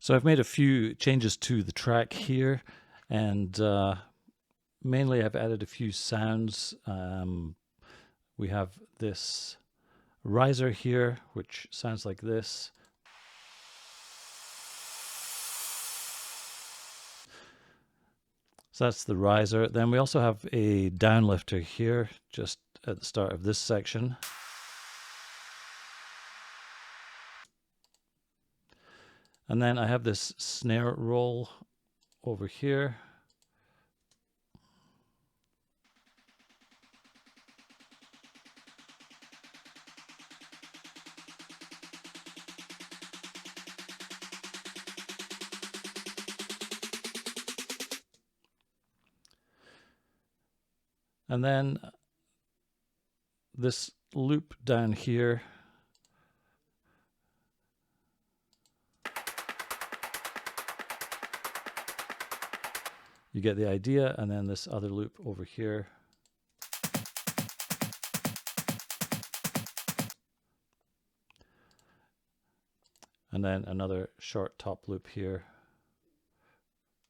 So I've made a few changes to the track here, and mainly I've added a few sounds. We have this riser here, which sounds like this. So that's the riser. Then we also have a downlifter here, just at the start of this section. And then I have this snare roll over here. And then this loop down here. You get the idea, and then this other loop over here. And then another short top loop here,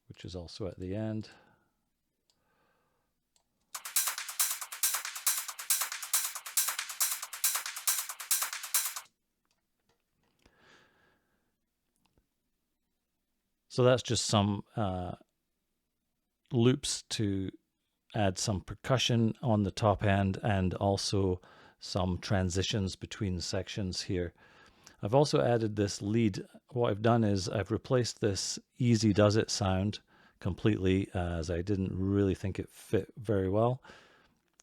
which is also at the end. So that's just some loops to add some percussion on the top end and also some transitions between sections here. I've also added this lead. What I've done is I've replaced this Easy Does It sound completely, as I didn't really think it fit very well.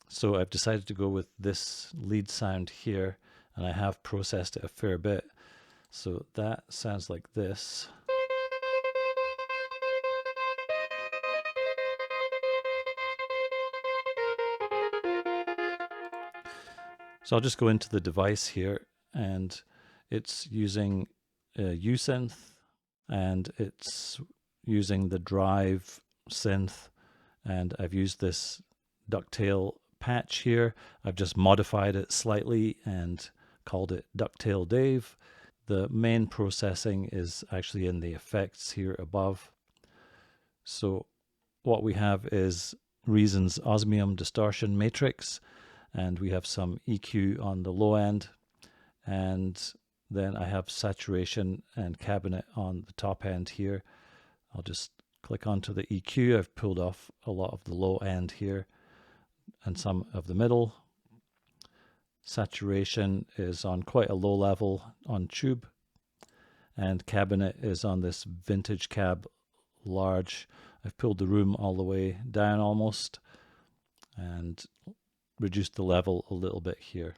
So I've decided to go with this lead sound here, and I have processed it a fair bit. So that sounds like this. So I'll just go into the device here, and it's using USynth, and it's using the drive synth, and I've used this ducktail patch here. I've just modified it slightly and called it Ducktail Dave. The main processing is actually in the effects here above. So what we have is Reason's Osmium Distortion Matrix, and we have some EQ on the low end, and then I have saturation and cabinet on the top end here. I'll just click onto the EQ. I've pulled off a lot of the low end here and some of the middle. Saturation is on quite a low level on tube, and cabinet is on this vintage cab large. I've pulled the room all the way down almost and reduced the level a little bit here.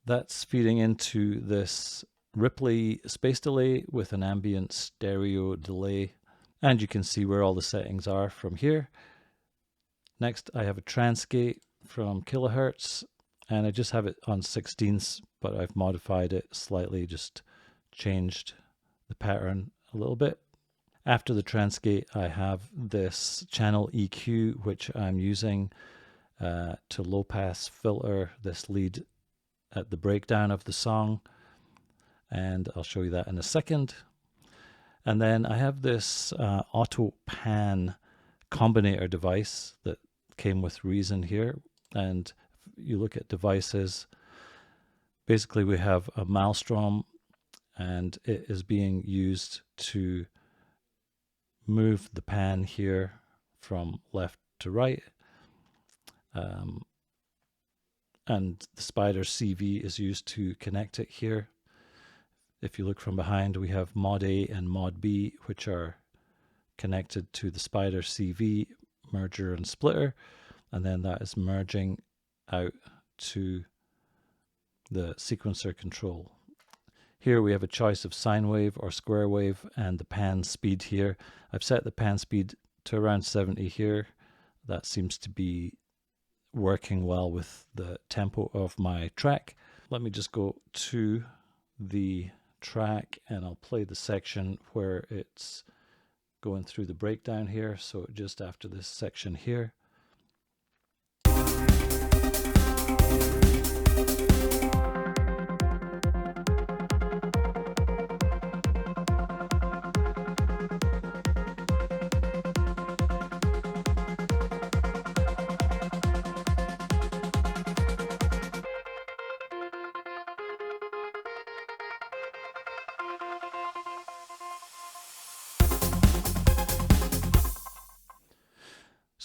That's feeding into this Ripley space delay with an ambient stereo delay, and you can see where all the settings are from here. Next, I have a trance gate from kilohertz, and I just have it on 16ths, but I've modified it slightly, just changed the pattern a little bit. After the trance gate, I have this channel EQ, which I'm using to low pass filter this lead at the breakdown of the song, and I'll show you that in a second. And then I have this auto pan combinator device that came with Reason here, and if you look at devices, basically we have a Maelstrom, and it is being used to move the pan here from left to right. And the Spider CV is used to connect it here. If you look from behind, we have Mod A and Mod B, which are connected to the Spider CV merger and splitter, and then that is merging out to the sequencer control. Here we have a choice of sine wave or square wave, and the pan speed here. I've set the pan speed to around 70 here. That seems to be working well with the tempo of my track. Let me just go to the track, and I'll play the section where it's going through the breakdown here. So just after this section here.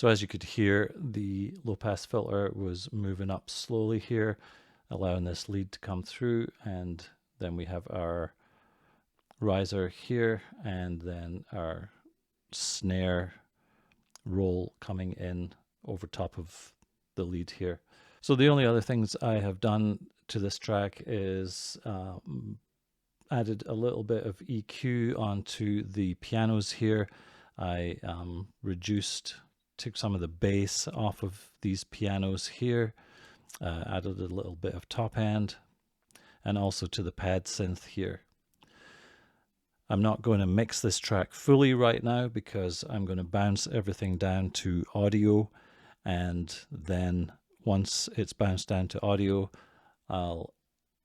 So as you could hear, the low pass filter was moving up slowly here, allowing this lead to come through, and then we have our riser here, and then our snare roll coming in over top of the lead here. So the only other things I have done to this track is added a little bit of EQ onto the pianos here. I took some of the bass off of these pianos here, added a little bit of top end, and also to the pad synth here. I'm not going to mix this track fully right now because I'm going to bounce everything down to audio, and then once it's bounced down to audio, I'll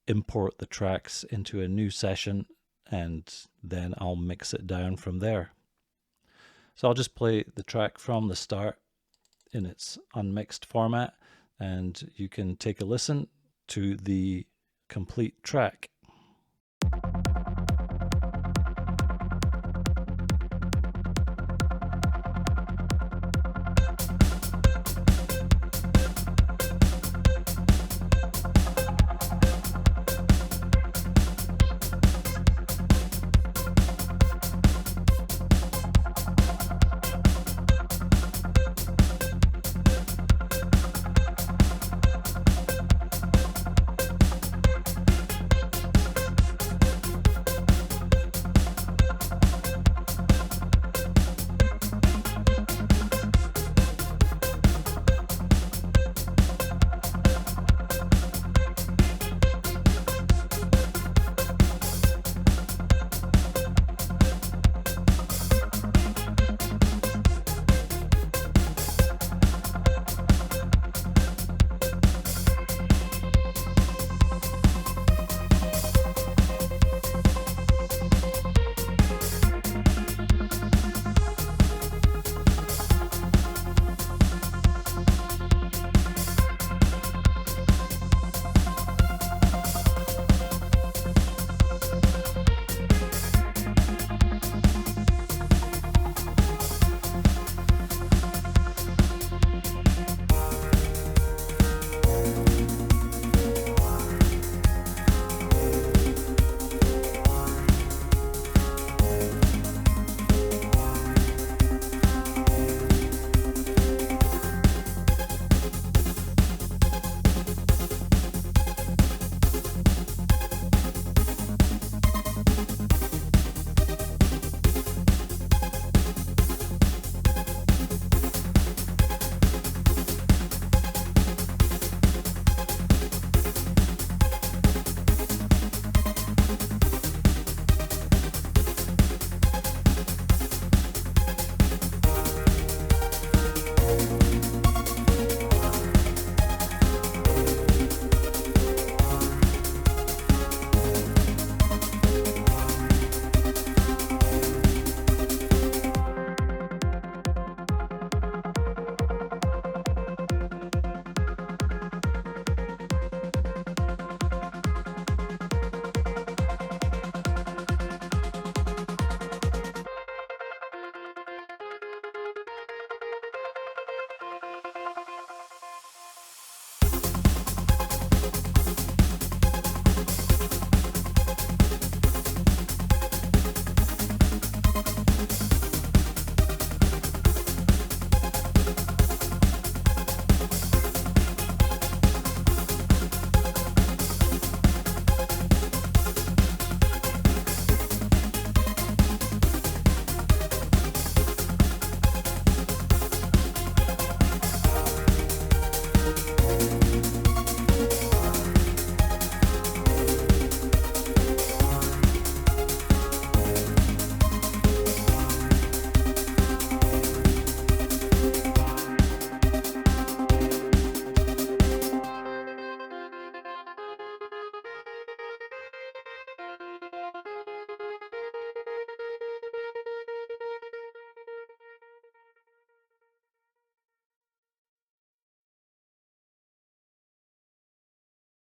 import the tracks into a new session, and then I'll mix it down from there. So I'll just play the track from the start in its unmixed format, and you can take a listen to the complete track.